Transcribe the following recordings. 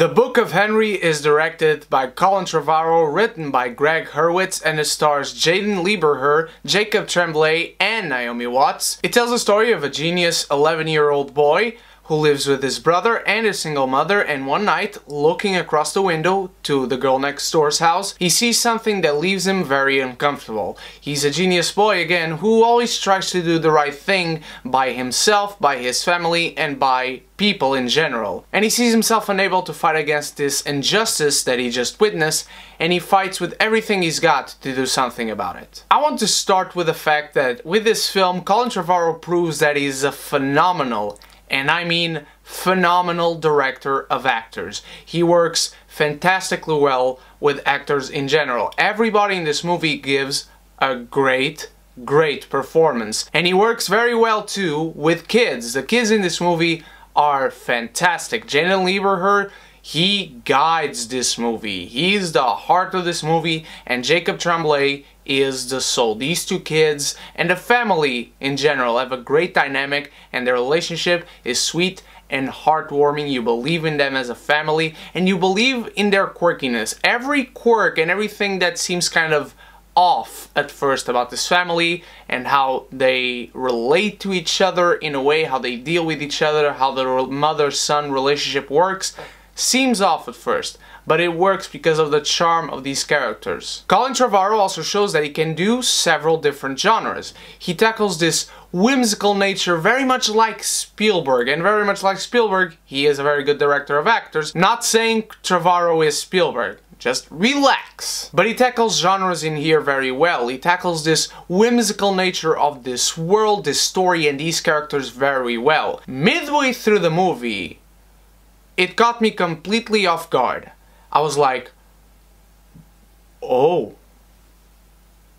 The Book of Henry is directed by Colin Trevorrow, written by Gregg Hurwitz, and it stars Jaeden Lieberher, Jacob Tremblay, and Naomi Watts. It tells the story of a genius 11-year-old boy who lives with his brother and his single mother, and one night, looking across the window to the girl next door's house, he sees something that leaves him very uncomfortable. He's a genius boy again who always tries to do the right thing by himself, by his family, and by people in general. And he sees himself unable to fight against this injustice that he just witnessed, and he fights with everything he's got to do something about it. I want to start with the fact that with this film, Colin Trevorrow proves that he's a phenomenal, and I mean phenomenal, director of actors. He works fantastically well with actors in general. Everybody in this movie gives a great performance. And he works very well too with kids. The kids in this movie are fantastic. Jaeden Lieberher, he guides this movie. He's the heart of this movie, and Jacob Tremblay is the soul. These two kids and the family in general have a great dynamic, and their relationship is sweet and heartwarming. You believe in them as a family, and you believe in their quirkiness. Every quirk and everything that seems kind of off at first about this family and how they relate to each other in a way, how they deal with each other, how the mother-son relationship works, seems off at first, but it works because of the charm of these characters. Colin Trevorrow also shows that he can do several different genres. He tackles this whimsical nature very much like Spielberg, and very much like Spielberg, he is a very good director of actors. Not saying Trevorrow is Spielberg, just relax. But he tackles genres in here very well. He tackles this whimsical nature of this world, this story, and these characters very well. Midway through the movie, it caught me completely off guard. I was like, oh,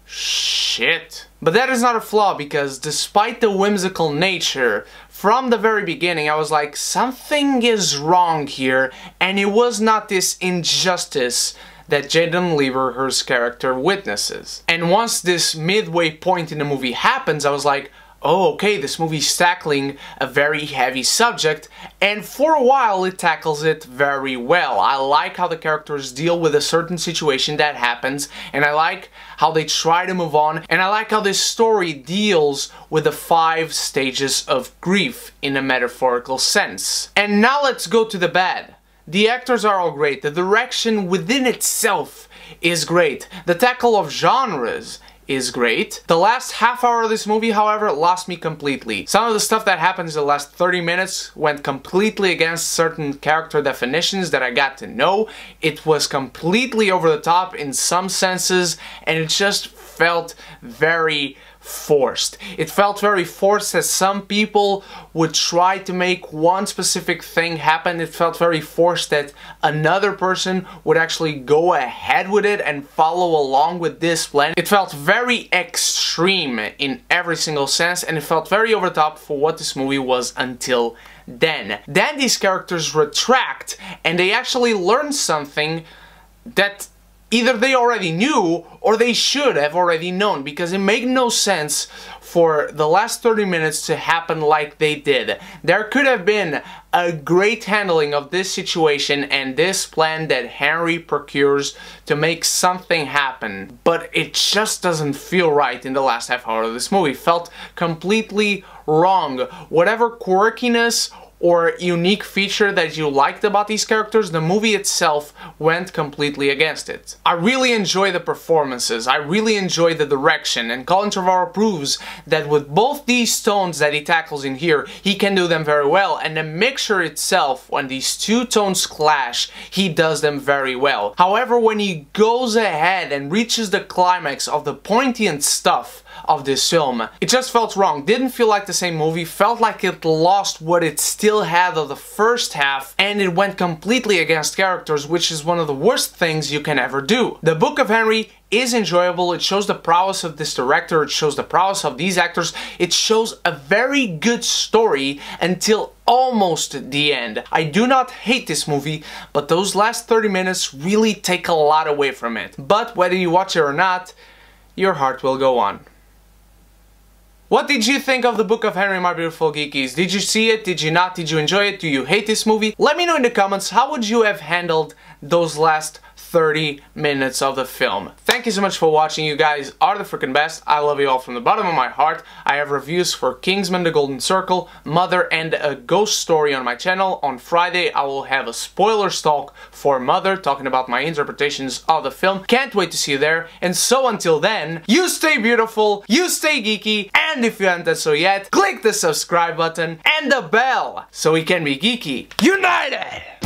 shit. But that is not a flaw, because despite the whimsical nature, from the very beginning I was like, something is wrong here, and it was not this injustice that Jaeden Lieberher's character witnesses. And once this midway point in the movie happens, I was like, oh, okay, this movie's tackling a very heavy subject, and for a while it tackles it very well. I like how the characters deal with a certain situation that happens, and I like how they try to move on, and I like how this story deals with the 5 stages of grief in a metaphorical sense. And now let's go to the bad. The actors are all great, the direction within itself is great, the tackle of genres is great. The last half hour of this movie, however, lost me completely. Some of the stuff that happens in the last 30 minutes went completely against certain character definitions that I got to know. It was completely over the top in some senses, and it just felt very forced. It felt very forced, as some people would try to make one specific thing happen. It felt very forced that another person would actually go ahead with it and follow along with this plan. It felt very extreme in every single sense, and it felt very over the top for what this movie was until then. Then these characters retract, and they actually learn something that either they already knew or they should have already known, because it made no sense for the last 30 minutes to happen like they did. There could have been a great handling of this situation and this plan that Henry procures to make something happen, but it just doesn't feel right in the last half hour of this movie. It felt completely wrong. Whatever quirkiness or unique feature that you liked about these characters, the movie itself went completely against it. I really enjoy the performances, I really enjoy the direction, and Colin Trevorrow proves that with both these tones that he tackles in here, he can do them very well, and the mixture itself, when these two tones clash, he does them very well. However, when he goes ahead and reaches the climax of the poignant stuff of this film, it just felt wrong. Didn't feel like the same movie, felt like it lost what it still had of the first half, and it went completely against characters, which is one of the worst things you can ever do. The Book of Henry is enjoyable, it shows the prowess of this director, it shows the prowess of these actors, it shows a very good story until almost the end. I do not hate this movie, but those last 30 minutes really take a lot away from it. But whether you watch it or not, your heart will go on. What did you think of the Book of Henry, my beautiful geekies? Did you see it? Did you not? Did you enjoy it? Do you hate this movie? Let me know in the comments, how would you have handled those last 30 minutes of the film. Thank you so much for watching. You guys are the freaking best. I love you all from the bottom of my heart. I have reviews for Kingsman: The Golden Circle, Mother, and A Ghost Story on my channel. On Friday I will have a spoiler talk for Mother, talking about my interpretations of the film. Can't wait to see you there. And so until then, you stay beautiful, you stay geeky, and if you haven't done so yet, click the subscribe button and the bell so we can be geeky united!